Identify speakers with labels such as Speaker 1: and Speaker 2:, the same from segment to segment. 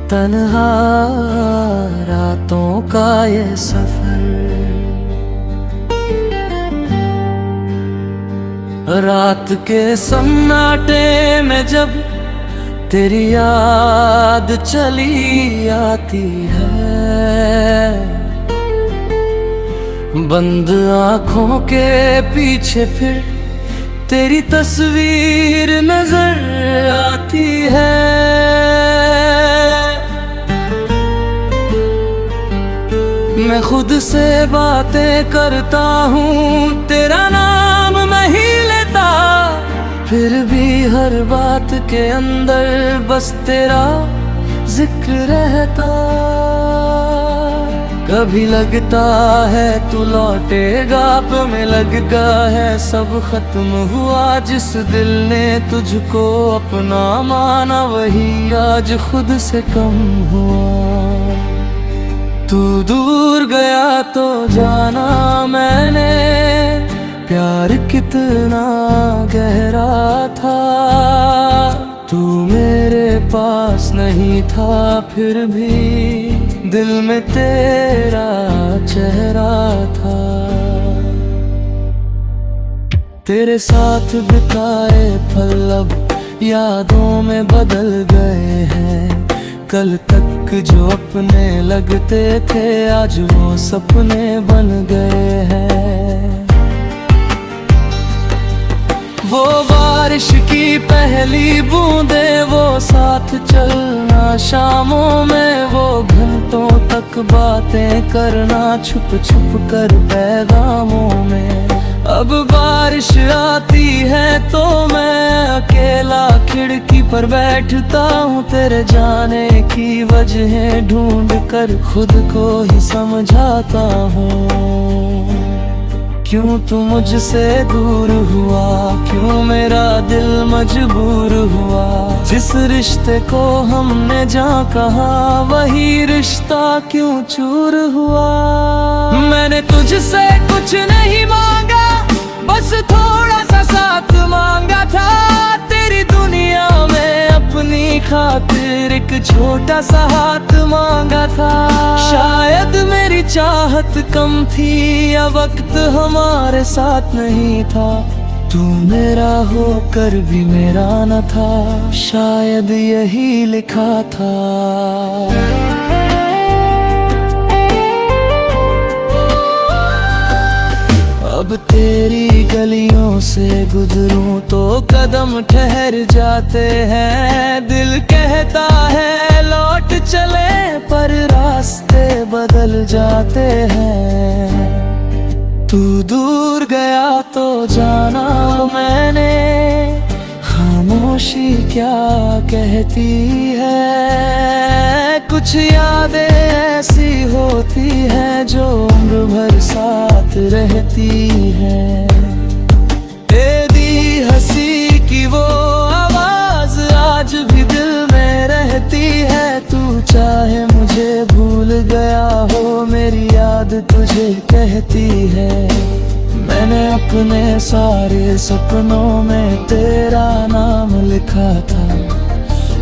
Speaker 1: तन्हा रातों का ये सफर, रात के सन्नाटे में जब तेरी याद चली आती है, बंद आँखों के पीछे फिर तेरी तस्वीर नजर आती है। मैं खुद से बातें करता हूँ, तेरा नाम नहीं लेता, फिर भी हर बात के अंदर बस तेरा जिक्र रहता। कभी लगता है तू लौटेगा, अब में लगता है सब खत्म हुआ। जिस दिल ने तुझको अपना माना वही आज खुद से कम हुआ। तू दूर गया तो जाना मैंने प्यार कितना गहरा था। तू मेरे पास नहीं था, फिर भी दिल में तेरा चेहरा था। तेरे साथ बिताए पल अब यादों में बदल गए हैं। कल तक जो अपने लगते थे आज वो सपने बन गए हैं। वो बारिश की पहली बूंदे, वो साथ चलना शामों में, वो घंटों तक बातें करना छुप छुप कर पैगामों में। अब बारिश आती है तो मैं अकेला खिड़की पर बैठता हूँ। तेरे जाने की वजहें ढूंढ कर खुद को ही समझाता हूँ। क्यों तू मुझसे दूर हुआ, क्यों मेरा दिल मजबूर हुआ। जिस रिश्ते को हमने जहाँ कहा वही रिश्ता क्यों चूर हुआ। मैंने तुझसे कुछ नहीं मांगा, बस थोड़ा सा साथ मांगा था। तेरी दुनिया में अपनी खातिर एक छोटा सा हाथ मांगा था। शायद मेरी चाहत कम थी या वक्त हमारे साथ नहीं था। तू मेरा होकर भी मेरा न था, शायद यही लिखा था। अब तेरी गलियों से गुजरूं तो कदम ठहर जाते हैं। दिल कहता है लौट चले पर रास्ते बदल जाते हैं। तू दूर गया तो जाना मैंने खामोशी क्या कहती है। कुछ यादें ऐसी होती हैं जो उम्र भर साथ रहती है। तेरी हंसी की वो आवाज आज भी दिल में रहती है। तू चाहे मुझे भूल गया हो, मेरी याद तुझे कहती है। मैंने अपने सारे सपनों में तेरा नाम लिखा था।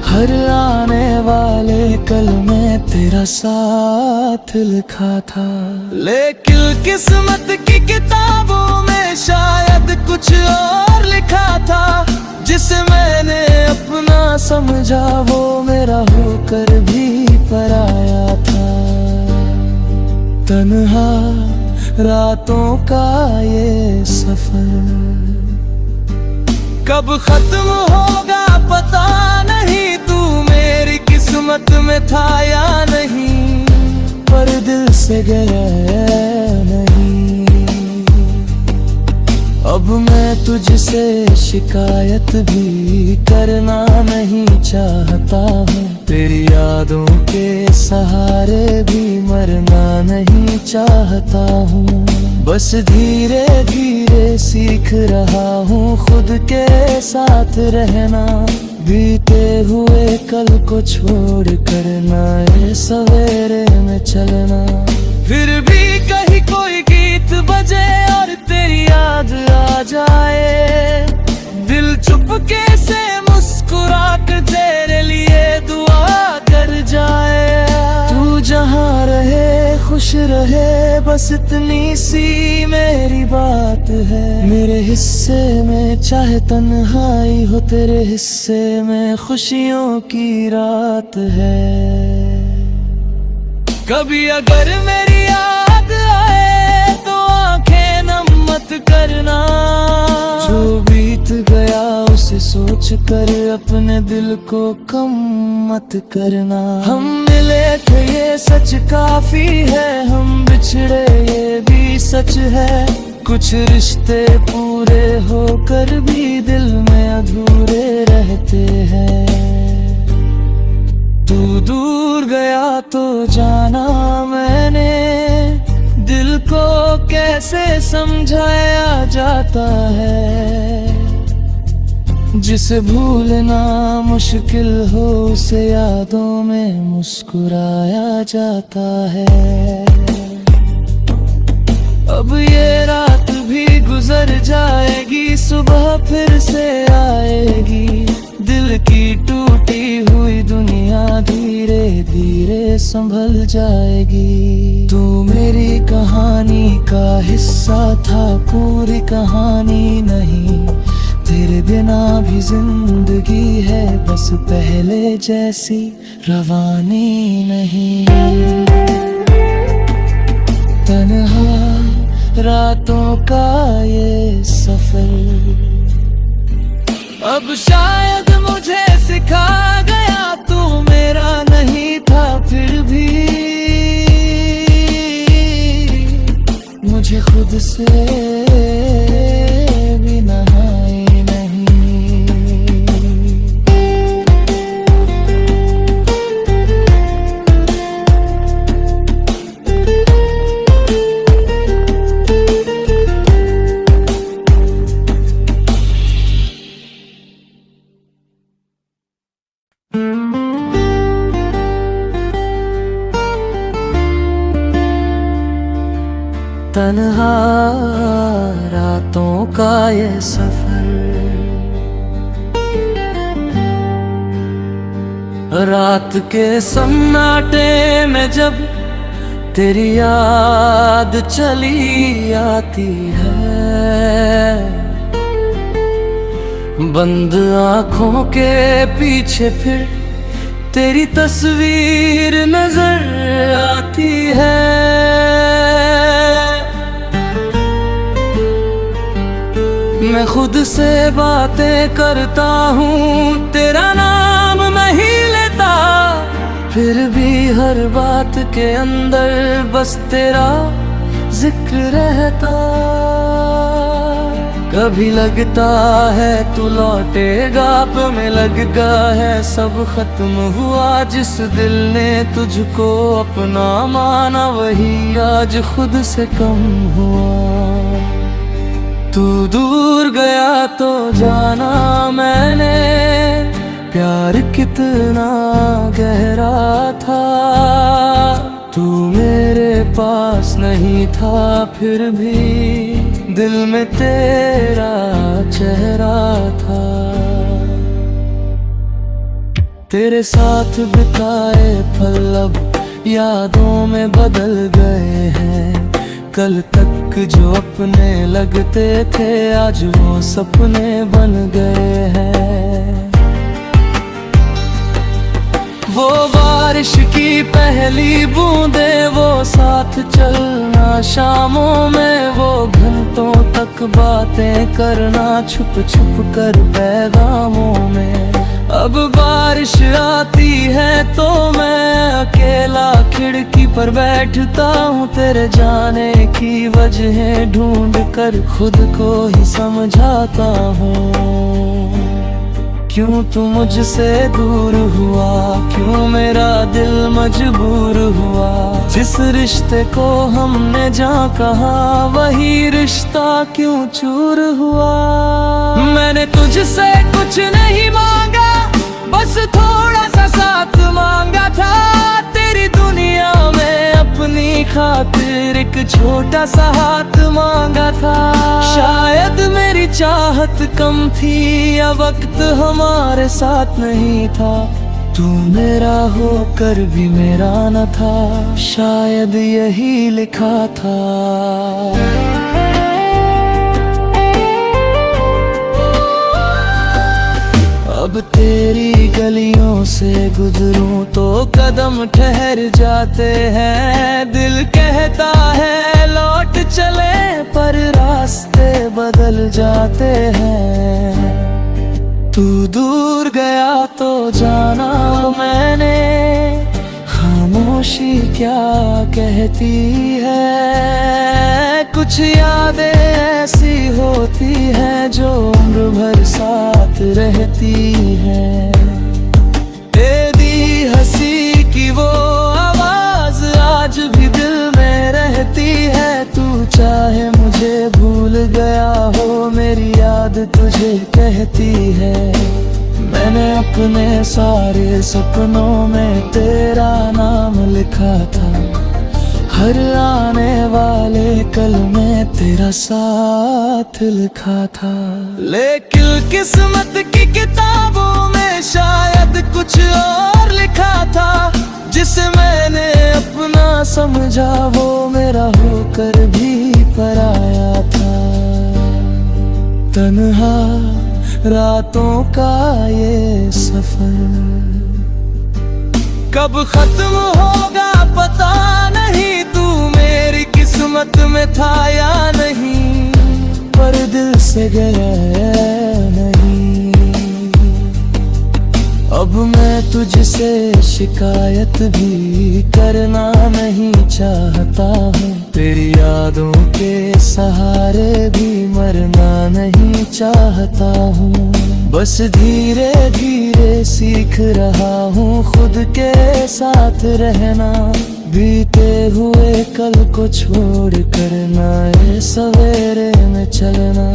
Speaker 1: हर आने वाले कल में तेरा साथ लिखा था। लेकिन किस्मत की किताबों में शायद कुछ और लिखा था। जिसे मैंने अपना समझा वो मेरा होकर भी पराया था। तन्हा रातों का ये सफर कब खत्म होगा पता नहीं। तू मेरी किस्मत में था या नहीं, पर दिल से गया नहीं। अब मैं तुझसे शिकायत भी करना नहीं चाहता हूँ। तेरी यादों के सहारे भी मरना नहीं चाहता हूँ। बस धीरे धीरे सीख रहा हूँ खुद के साथ रहना। बीते हुए कल को छोड़ कर नए सवेरे में चलना। फिर भी कहीं कोई गीत बजे और तेरी याद आ जाए। दिल चुपके से मुस्कुरा कर तेरे लिए दुआ कर जाए। रहे बस इतनी सी मेरी बात है। मेरे हिस्से में चाहे तन्हाई हो, तेरे हिस्से में खुशियों की रात है। कभी अगर मेरी याद आए तो आंखें नम मत करना, जो बीत गया उसे सोच कर अपने दिल को कम मत करना। हम मिले थे ये सच काफी है, हम बिछड़े ये भी सच है। कुछ रिश्ते पूरे होकर भी दिल में अधूरे रहते हैं। तू दूर गया तो जाना मैंने, दिल को कैसे समझाया जाता है। जिसे भूलना मुश्किल हो उसे यादों में मुस्कुराया जाता है। अब ये रात भी गुजर जाएगी, सुबह फिर से आएगी। दिल की टूटी हुई दुनिया धीरे धीरे संभल जाएगी। तू मेरी कहानी का हिस्सा था, पूरी कहानी नहीं। तेरे बिना भी जिंदगी है, बस पहले जैसी रवानी नहीं। तन्हा रातों का ये सफर अब शायद मुझे सिखा गया, तू मेरा नहीं था फिर भी मुझे खुद से भी नहाई नहीं। तन्हा रातों का ये सफर, रात के सन्नाटे में जब तेरी याद चली आती है। बंद आँखों के पीछे फिर तेरी तस्वीर नजर आती है। मैं खुद से बातें करता हूँ, तेरा नाम नहीं लेता, फिर भी हर बात के अंदर बस तेरा जिक्र रहता। कभी लगता है तू लौटेगा, पे में लगता है सब खत्म हुआ। जिस दिल ने तुझको अपना माना वही आज खुद से कम हुआ। तू दूर गया तो जाना मैंने, प्यार कितना गहरा था। तू मेरे पास नहीं था फिर भी दिल में तेरा चेहरा था। तेरे साथ बिताए पल अब यादों में बदल गए हैं। कल तक जो अपने लगते थे आज वो सपने बन गए हैं। वो बारिश की पहली बूंदे, वो साथ चलना शामों में, वो घंटों तक बातें करना छुप छुप कर पैगामों में। अब बारिश आती है तो मैं अकेला खिड़की पर बैठता हूँ। तेरे जाने की वजह ढूंढ कर खुद को ही समझाता हूँ। क्यों तू मुझसे दूर हुआ, क्यों मेरा दिल मजबूर हुआ। जिस रिश्ते को हमने जहाँ कहा वही रिश्ता क्यों चूर हुआ। मैंने तुझसे कुछ नहीं मांगा, बस थोड़ा सा साथ मांगा था। तेरी दुनिया में अपनी खातिर एक छोटा सा हाथ मांगा था। शायद मेरी चाहत कम थी या वक्त हमारे साथ नहीं था। तू मेरा होकर भी मेरा न था, शायद यही लिखा था। अब तेरी गलियों से गुजरूं तो कदम ठहर जाते हैं। दिल कहता है लौट चले, पर रास्ते बदल जाते हैं। तू दूर गया तो जाना मैंने, खामोशी क्या कहती है। कुछ यादें ऐसी होती हैं जो उम्र भर साथ रहती है। तेरी हंसी की वो आवाज आज भी दिल में रहती है। तू चाहे मुझे भूल गया हो, मेरी याद तुझे कहती है। मैंने अपने सारे सपनों में तेरा नाम लिखा था, हर आने वाले कल में तेरा साथ लिखा था। लेकिन किस्मत की किताबों में शायद कुछ और लिखा था। जिसे मैंने अपना समझा वो मेरा होकर भी पराया था। तन्हा रातों का ये सफर कब खत्म होगा पता नहीं। तू मेरी किस्मत में था या नहीं, पर दिल से गया नहीं। अब मैं तुझसे शिकायत भी करना नहीं चाहता हूँ। तेरी यादों के सहारे भी मरना नहीं चाहता हूँ। बस धीरे धीरे सीख रहा हूँ खुद के साथ रहना। बीते हुए कल को छोड़ कर नए सवेरे में चलना।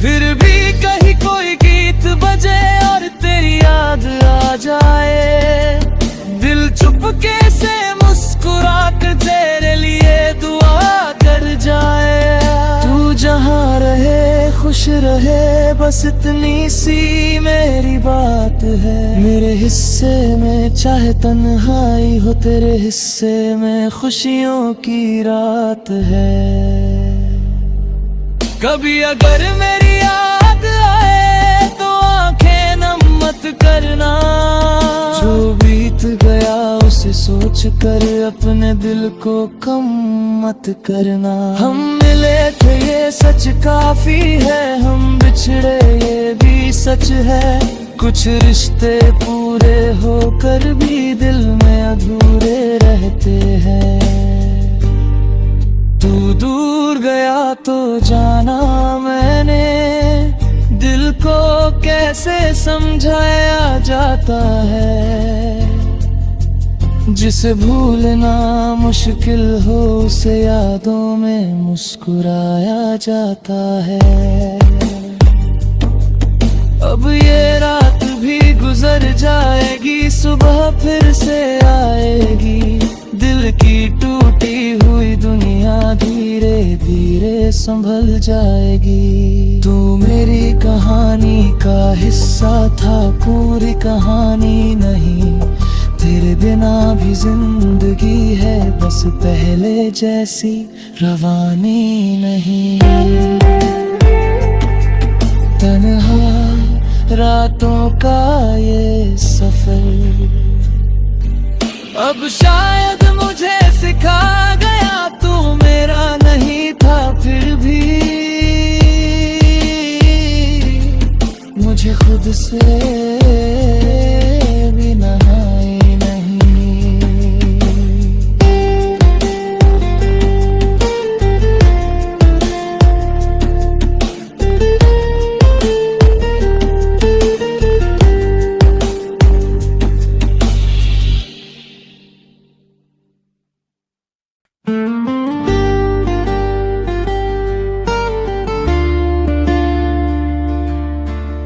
Speaker 1: फिर भी कहीं कोई गीत बजे और तेरी याद आ जाए, दिल चुपके से मुस्कुरा कर तेरे लिए दुआ कर जाए। तू जहाँ रहे खुश रहे, बस इतनी सी मेरी बात है। मेरे हिस्से में चाहे तन्हाई हो, तेरे हिस्से में खुशियों की रात है। कभी अगर मेरी याद आए तो आंखें नम मत करना। जो बीत गया उसे सोच कर अपने दिल को कम मत करना। हम मिले थे ये सच काफी है, हम बिछड़े ये भी सच है। कुछ रिश्ते पूरे होकर भी दिल में अधूरे रहते हैं। तू दूर गया तो जाना मैंने, दिल को कैसे समझाया जाता है। जिसे भूलना मुश्किल हो उसे यादों में मुस्कुराया जाता है। अब ये रात भी गुजर जाएगी, सुबह फिर से आएगी। दिल की टूटी हुई दुनिया धीरे धीरे संभल जाएगी। तू मेरी कहानी का हिस्सा था, पूरी कहानी नहीं। तेरे बिना भी जिंदगी है, बस पहले जैसी रवानी नहीं। तन्हा रातों का ये सफर अब शायद मुझे सिखा गया। तू मेरा नहीं था फिर भी मुझे खुद से भी नहाई नहीं।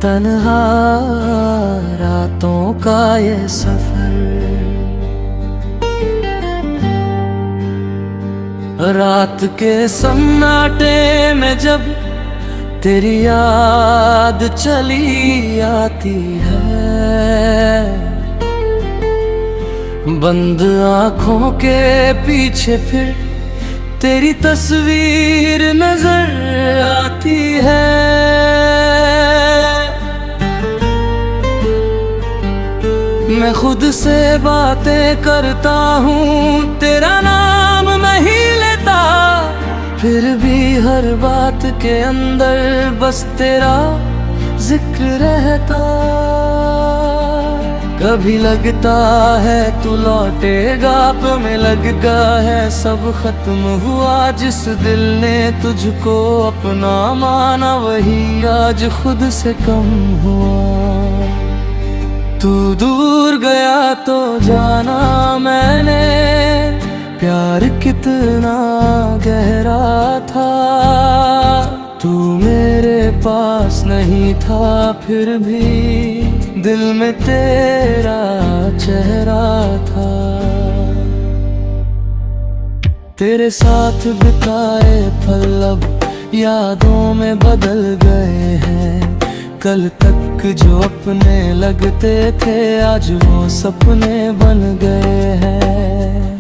Speaker 1: तन्हा रातों का ये सफर, रात के सन्नाटे में जब तेरी याद चली आती है। बंद आँखों के पीछे फिर तेरी तस्वीर नजर आती है। मैं खुद से बातें करता हूँ, तेरा नाम नहीं लेता, फिर भी हर बात के अंदर बस तेरा जिक्र रहता। कभी लगता है तू लौटेगा, पे में लगता है सब खत्म हुआ। जिस दिल ने तुझको अपना माना वही आज खुद से कम हुआ। तू दूर गया तो जाना मैंने प्यार कितना गहरा था। तू मेरे पास नहीं था, फिर भी दिल में तेरा चेहरा था। तेरे साथ बिताए पल अब यादों में बदल गए हैं। कल तक जो अपने लगते थे आज वो सपने बन गए हैं।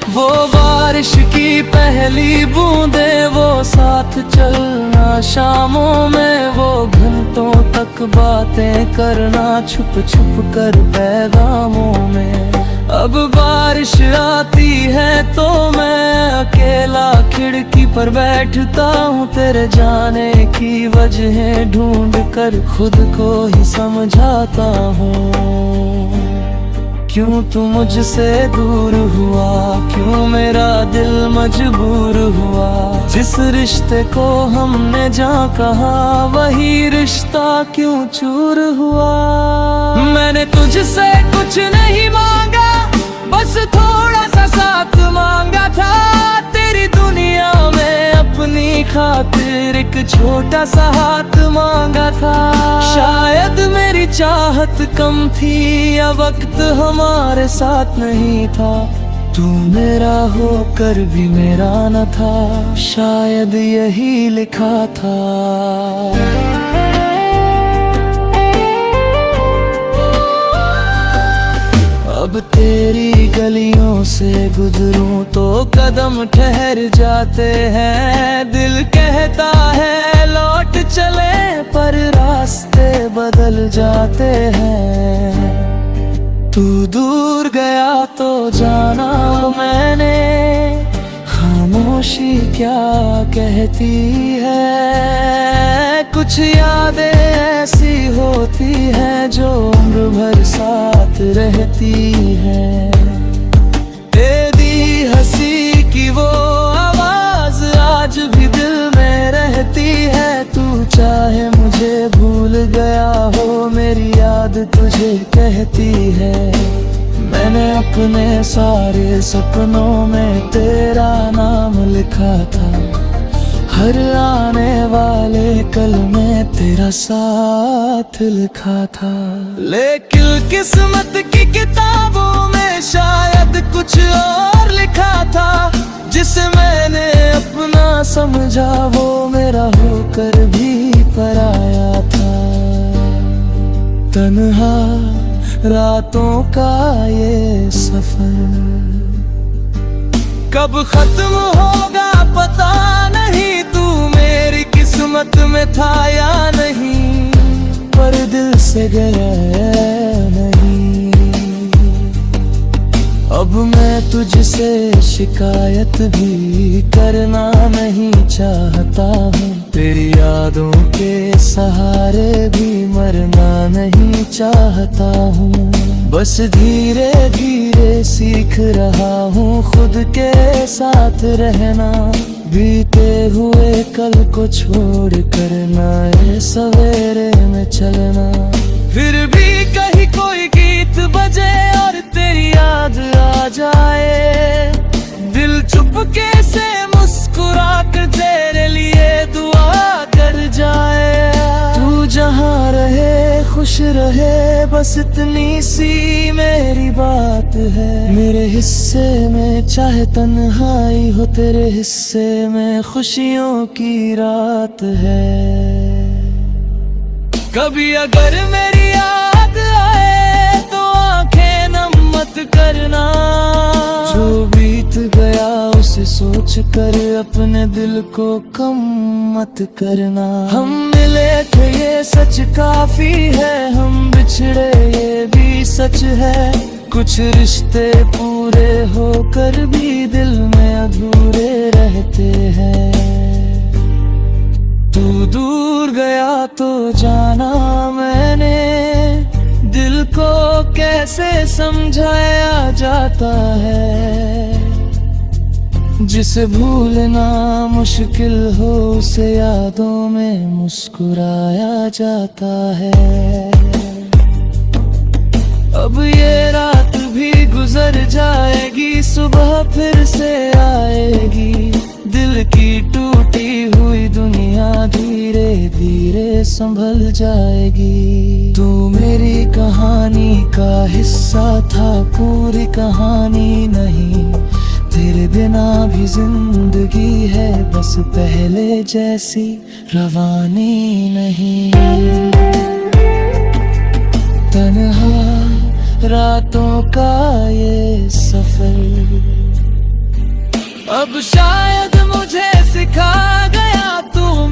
Speaker 1: वो बारिश की पहली बूंदे, वो साथ चलना शामों में, वो घंटों तक बातें करना छुप छुप कर पैगामों में। अब बारिश आती है तो मैं अकेला खिड़की पर बैठता हूँ। तेरे जाने की वजहें ढूंढ कर खुद को ही समझाता हूँ। क्यों तू मुझसे दूर हुआ, क्यों मेरा दिल मजबूर हुआ। जिस रिश्ते को हमने जहाँ कहा वही रिश्ता क्यों चूर हुआ। मैंने तुझसे कुछ नहीं मांगा, बस थोड़ा सा साथ मांगा था। तेरी दुनिया में अपनी खातिर एक छोटा सा हाथ मांगा था। शायद मेरी चाहत कम थी या वक्त हमारे साथ नहीं था। तू मेरा होकर भी मेरा न था, शायद यही लिखा था। अब तेरी गलियों से गुजरूं तो कदम ठहर जाते हैं। दिल कहता है लौट चले, पर रास्ते बदल जाते हैं। तू दूर गया तो जाना मैंने खामोशी क्या कहती है। कुछ यादें ऐसी होती हैं जो उम्र भर साथ रहती है। तेरी हंसी की वो आवाज आज भी दिल में रहती है। तू चाहे मुझे भूल गया हो, मेरी याद तुझे कहती है। मैंने अपने सारे सपनों में तेरा नाम लिखा था। हर आने वाले कल में तेरा साथ लिखा था। लेकिन किस्मत की किताबों में शायद कुछ और लिखा था। जिसे मैंने अपना समझा वो मेरा होकर भी पराया था। तन्हा रातों का ये सफर कब खत्म होगा पता नहीं। तू मेरी किस्मत में था या नहीं, पर दिल से गया नहीं। अब मैं तुझसे शिकायत भी करना नहीं चाहता हूँ। तेरी यादों के सहारे भी मरना नहीं चाहता हूँ। बस धीरे धीरे सीख रहा हूँ खुद के साथ रहना। बीते हुए कल को छोड़ कर नए सवेरे में चलना। फिर भी कहीं कोई गीत बजे और तेरी याद आ जाए। दिल चुपके से मुस्कुरा कर तेरे लिए दुआ कर जाए। तू जहाँ रहे खुश रहे, बस इतनी सी मेरी बात है। मेरे हिस्से में चाहे तन्हाई हो, तेरे हिस्से में खुशियों की रात है। कभी अगर मेरी याद आए तो करना। जो बीत गया उसे सोच कर अपने दिल को कम मत करना। हम मिले थे ये सच काफी है, हम बिछड़े ये भी सच है। कुछ रिश्ते पूरे होकर भी दिल में अधूरे रहते हैं। तू दूर गया तो जाना मैंने, दिल को कैसे समझाया जाता है। जिसे भूलना मुश्किल हो उसे यादों में मुस्कुराया जाता है। अब ये रात भी गुजर जाएगी, सुबह फिर से आएगी। दिल की टूटी हुई दुनिया धीरे धीरे संभल जाएगी। तू मेरी कहानी का हिस्सा था, पूरी कहानी नहीं। तेरे बिना भी जिंदगी है, बस पहले जैसी रवानी नहीं। तन्हा रातों का ये सफर अब शायद मुझे सिखा गया। तू